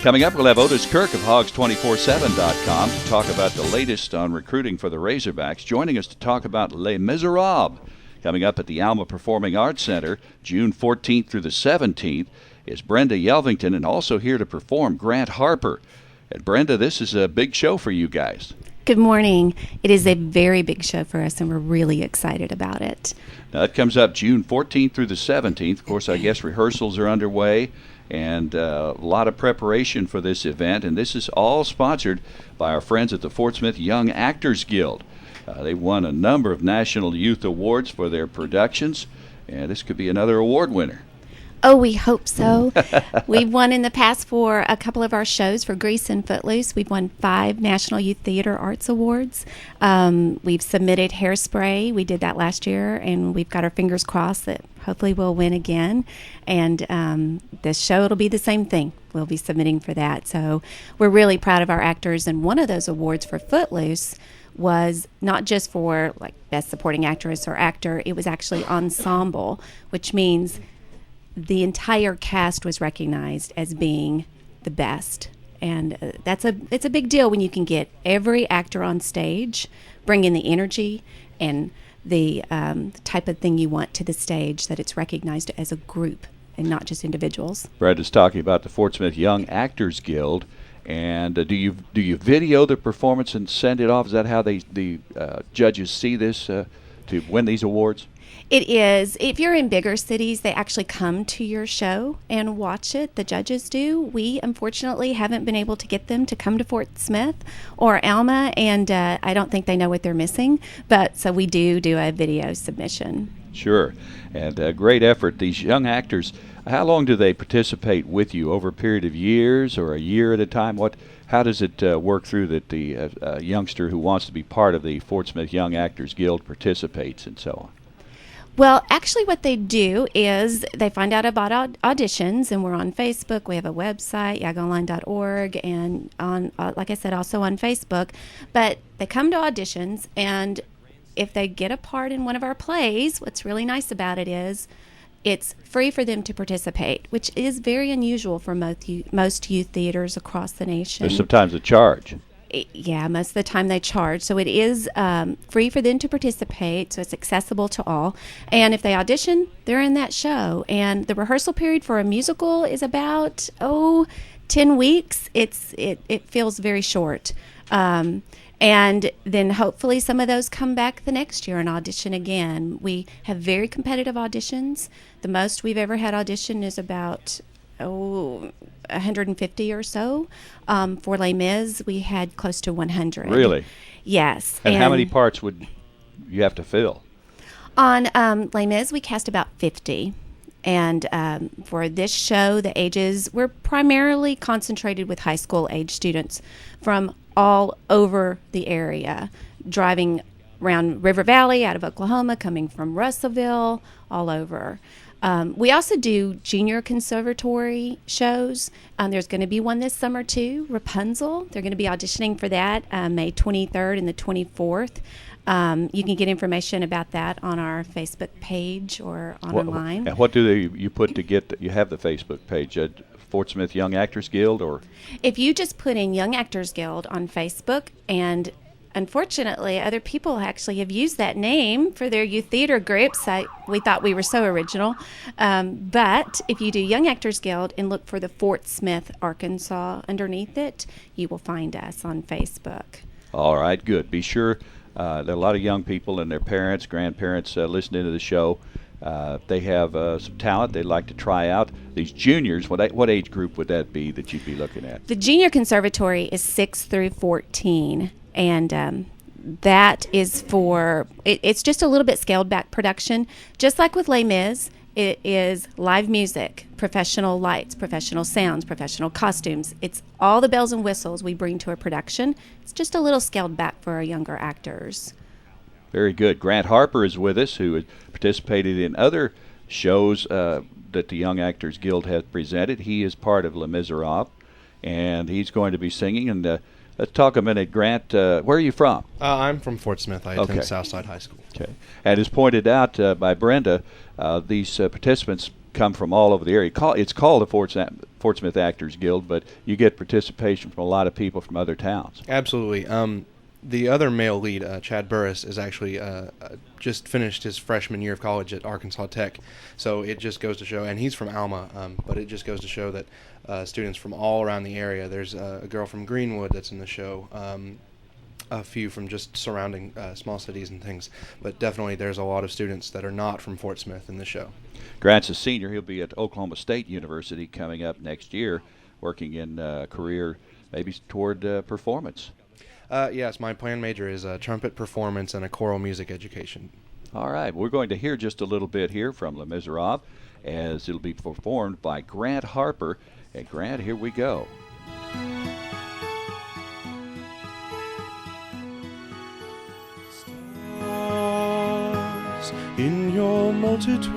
Coming up, we'll have Otis Kirk of Hogs247.com to talk about the latest on recruiting for the Razorbacks. Joining us to talk about Les Miserables, coming up at the Alma Performing Arts Center, June 14th through the 17th, is Brenda Yelvington, and also here to perform, Grant Harper. And Brenda, this is a big show for you guys. Good morning. It is a very big show for us, and we're really excited about it. Now, it comes up June 14th through the 17th. Of course, I guess rehearsals are underway, and a lot of preparation for this event. And this is all sponsored by our friends at the Fort Smith Young Actors Guild. They won a number of national youth awards for their productions, and this could be another award winner. Oh, we hope so. We've won in the past for a couple of our shows for Grease and Footloose. We've won 5 National Youth Theater Arts Awards. We've submitted Hairspray. We did that last year, and we've got our fingers crossed that hopefully we'll win again. And this show, it'll be the same thing. We'll be submitting for that. So we're really proud of our actors. And one of those awards for Footloose was not just for like Best Supporting Actress or Actor. It was actually ensemble, which means the entire cast was recognized as being the best, and it's a big deal when you can get every actor on stage, bring in the energy and the type of thing you want to the stage, that it's recognized as a group and not just individuals. Brenda's talking about the Fort Smith Young Actors Guild, and do you video the performance and send it off? Is that how the judges see this to win these awards? It is. If you're in bigger cities, they actually come to your show and watch it. The judges do. We, unfortunately, haven't been able to get them to come to Fort Smith or Alma, and I don't think they know what they're missing. But so we do a video submission. Sure. And a great effort. These young actors, how long do they participate with you? Over a period of years or a year at a time? How does it work through that the youngster who wants to be part of the Fort Smith Young Actors Guild participates and so on? Well, actually what they do is they find out about auditions, and we're on Facebook. We have a website, yagonline.org, and on, like I said, also on Facebook. But they come to auditions, and if they get a part in one of our plays, what's really nice about it is it's free for them to participate, which is very unusual for most youth theaters across the nation. There's sometimes a charge. Yeah, most of the time they charge. So it is free for them to participate, so it's accessible to all. And if they audition, they're in that show. And the rehearsal period for a musical is about, 10 weeks. It feels very short. And then hopefully some of those come back the next year and audition again. We have very competitive auditions. The most we've ever had audition is about 150 or so. For Les Mis, we had close to 100. Really? Yes. And how many parts would you have to fill? On Les Mis, we cast about 50. And for this show, the ages, we're primarily concentrated with high school age students from all over the area, driving around River Valley out of Oklahoma, coming from Russellville, all over. We also do junior conservatory shows. There's going to be one this summer, too, Rapunzel. They're going to be auditioning for that May 23rd and the 24th. You can get information about that on our Facebook page or online. And what do you put to get? You have the Facebook page, Fort Smith Young Actors Guild, or? If you just put in Young Actors Guild on Facebook, and unfortunately, other people actually have used that name for their youth theater groups. We thought we were so original. But if you do Young Actors Guild and look for the Fort Smith, Arkansas underneath it, you will find us on Facebook. All right, good. Be sure there are a lot of young people and their parents, grandparents listening to the show. They have some talent they'd like to try out. These juniors, what age group would that be that you'd be looking at? The junior conservatory is 6 through 14. And that is for, it's just a little bit scaled back production. Just like with Les Mis, it is live music, professional lights, professional sounds, professional costumes. It's all the bells and whistles we bring to a production. It's just a little scaled back for our younger actors. Very good. Grant Harper is with us, who has participated in other shows that the Young Actors Guild has presented. He is part of Les Miserables, and he's going to be singing. And let's talk a minute, Grant. Where are you from? I'm from Fort Smith. I attend Southside High School. Okay. And as pointed out by Brenda, these participants come from all over the area. It's called the Fort Smith Actors Guild, but you get participation from a lot of people from other towns. Absolutely. The other male lead, Chad Burris, is actually just finished his freshman year of college at Arkansas Tech. So it just goes to show, and he's from Alma, but it just goes to show that students from all around the area, there's a girl from Greenwood that's in the show, a few from just surrounding small cities and things, but definitely there's a lot of students that are not from Fort Smith in the show. Grant's a senior. He'll be at Oklahoma State University coming up next year, working in career maybe toward performance. Yes, my planned major is trumpet performance and a choral music education. All right, we're going to hear just a little bit here from Les Miserables as it'll be performed by Grant Harper. And Grant, here we go. Stars in your multitudes,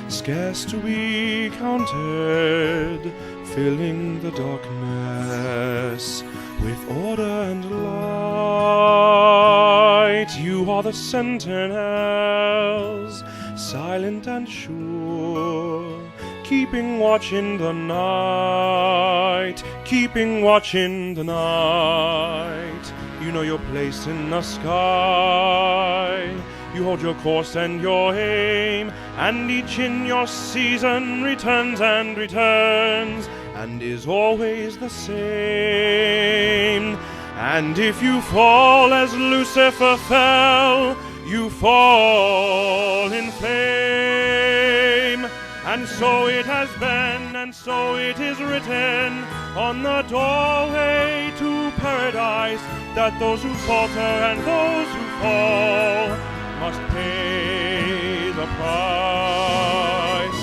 scarce to be counted, filling the darkness with order and light. You are the sentinels, silent and sure, keeping watch in the night, keeping watch in the night. You know your place in the sky, you hold your course and your aim, and each in your season returns and returns, and is always the same. And if you fall as Lucifer fell, you fall in flame. And so it has been, and so it is written on the doorway to paradise, that those who falter and those who fall must pay the price.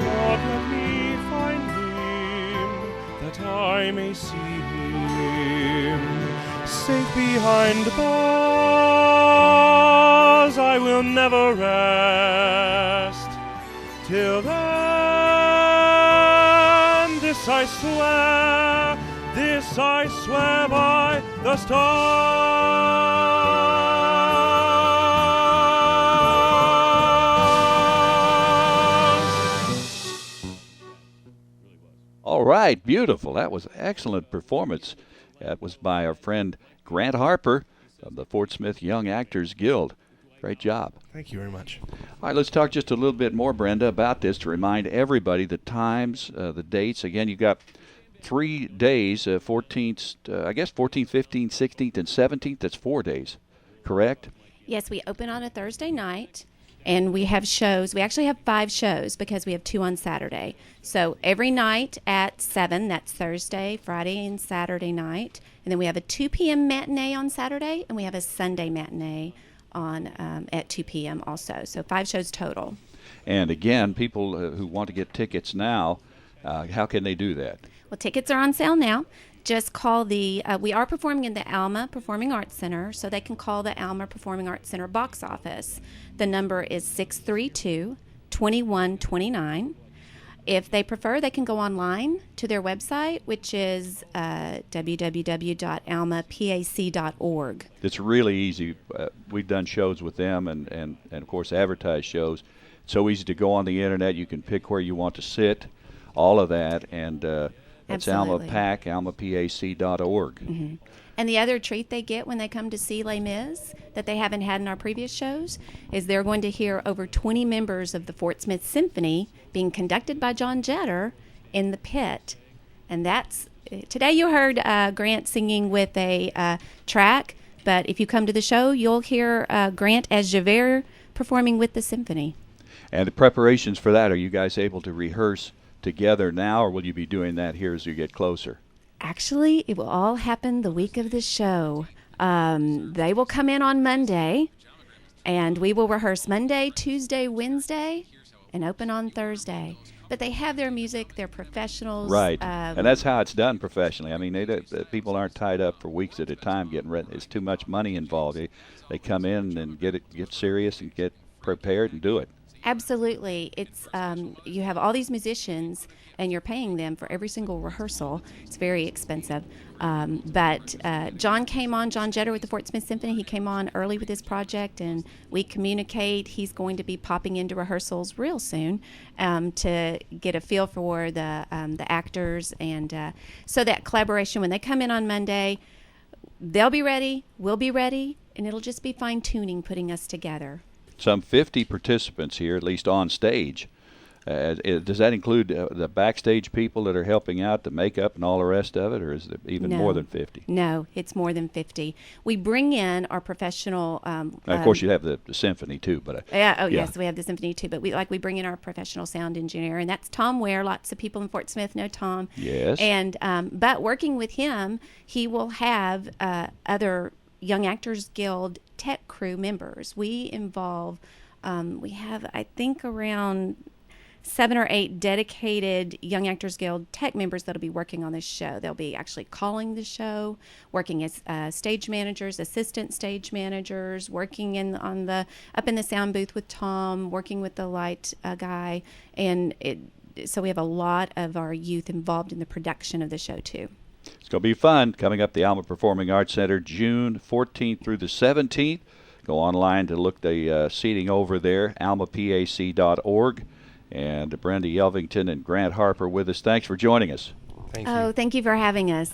Lord, let me find him, that I may see him, safe behind bars. I will never rest till then. This I swear by the stars. All right, beautiful. That was an excellent performance. That was by our friend Grant Harper of the Fort Smith Young Actors Guild. Great job. Thank you very much. All right, let's talk just a little bit more, Brenda, about this to remind everybody the times, the dates. Again, you got 3 days, 14th, 15th, 16th, and 17th. That's 4 days, correct? Yes, we open on a Thursday night, and we have shows. We actually have 5 shows because we have 2 on Saturday. So every night at 7, that's Thursday, Friday, and Saturday night. And then we have a 2 p.m. matinee on Saturday, and we have a Sunday matinee on at 2 p.m. also. So 5 shows total. And again, people who want to get tickets now, how can they do that? Well, tickets are on sale now. Just call we are performing in the Alma Performing Arts Center, so they can call the Alma Performing Arts Center box office. The number is 632-2129. If they prefer, they can go online to their website, which is www.almapac.org. It's really easy. We've done shows with them and of course, advertised shows. It's so easy to go on the Internet. You can pick where you want to sit, all of that, and that's Absolutely. AlmaPac, almapac.org. Mm-hmm. And the other treat they get when they come to see Les Mis that they haven't had in our previous shows is they're going to hear over 20 members of the Fort Smith Symphony being conducted by John Jetter in the pit. And that's today you heard Grant singing with a track, but if you come to the show, you'll hear Grant as Javert performing with the symphony. And the preparations for that, are you guys able to rehearse together now, or will you be doing that here as you get closer? Actually, it will all happen the week of the show. They will come in on Monday, and we will rehearse Monday, Tuesday, Wednesday, and open on Thursday. But they have their music. They're professionals. Right. And that's how it's done professionally. I mean, people aren't tied up for weeks at a time getting ready. It's too much money involved. They come in and get serious and get prepared and do it. Absolutely. It's you have all these musicians, and you're paying them for every single rehearsal. It's very expensive. But John Jetter with the Fort Smith Symphony. He came on early with this project, and we communicate. He's going to be popping into rehearsals real soon to get a feel for the actors, and so that collaboration when they come in on Monday, they'll be ready, we'll be ready, and it'll just be fine tuning putting us together. Some 50 participants here, at least on stage. Does that include the backstage people that are helping out, the makeup and all the rest of it, or is it even more than 50? No, it's more than 50. We bring in our professional. Of course, you have the symphony too, but yes, we have the symphony too. But we bring in our professional sound engineer, and that's Tom Ware. Lots of people in Fort Smith know Tom. Yes. And but working with him, he will have other Young Actors Guild tech crew members. We involve. We have, I think, around 7 or 8 dedicated Young Actors Guild tech members that'll be working on this show. They'll be actually calling the show, working as stage managers, assistant stage managers, working up in the sound booth with Tom, working with the light guy, and so we have a lot of our youth involved in the production of the show too. It's going to be fun. Coming up the Alma Performing Arts Center, June 14th through the 17th. Go online to look the seating over there, almapac.org. And Brenda Yelvington and Grant Harper with us. Thanks for joining us. Thank you. Thank you for having us.